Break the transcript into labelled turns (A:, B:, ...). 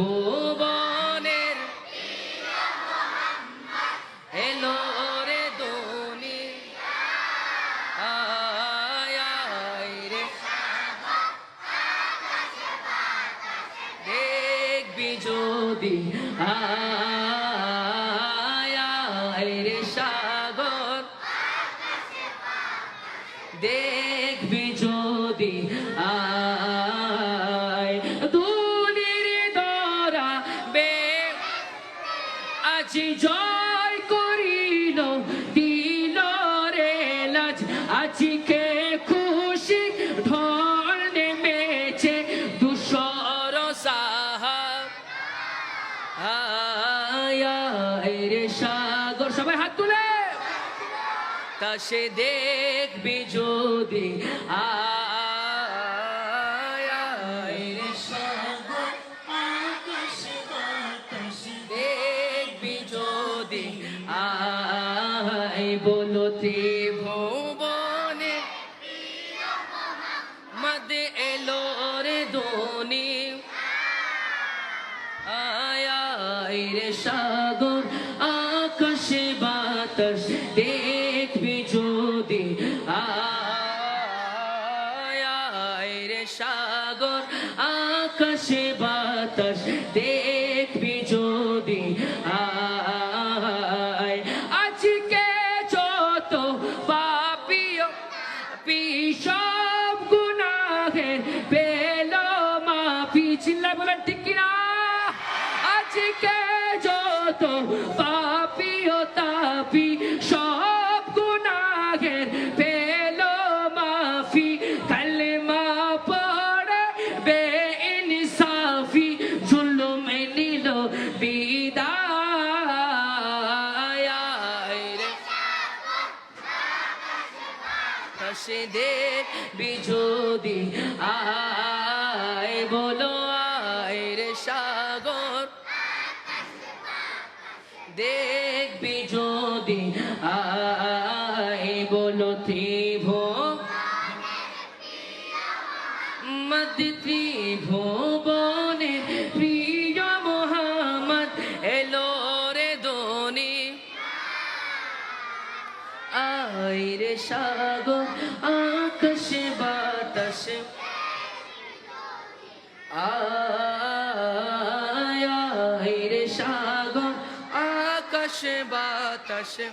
A: ত্রিভুবনের এলো রে দোনি আয় আয় রে দেখবি যদি আয় আয় রে সাগর দেখবি যদি আয় দুনির দরা বে আজি জয় করিল দিল রে লাজ আজকে খুশি ঢল নেমেছে দুশর সাহাব আয় আয় রে সাগর সবাই হাত তুলে তা সে দেখবি যদি আয় আয় রে সাগর আকাশে বাতাসে দেখবি যদি আয় বলো ত্রিভুবনে মদ এলো রে দোনি আয় আয় রে সাগর আকাশে বাতাস দেখবি যদি আয় আয় রে সাগর আকাশে বাতাস দেখবি যদি আয় আজকে যত পাপিও পিসব গুনাহের পেল মাফি চিল্লায় বলেন ঠিক কিনা আজকে যত পাপি ও তাপি সব গুনাহের পেল মাফি কালেমা পড়ে বেইনসাফি জুলুমে নিল বিদায় রে সে দেখবি যদি আয় বলো আয় রে সাগর দেখবি যদি আয় বলো ত্রিভুবনের ত্রিভুবনের প্রিয় মোহাম্মদ এলো রে দোনি আয় রে সাগর আকাশে বাতাসে আয় আয় রে সাগর আকাশে বাতাসে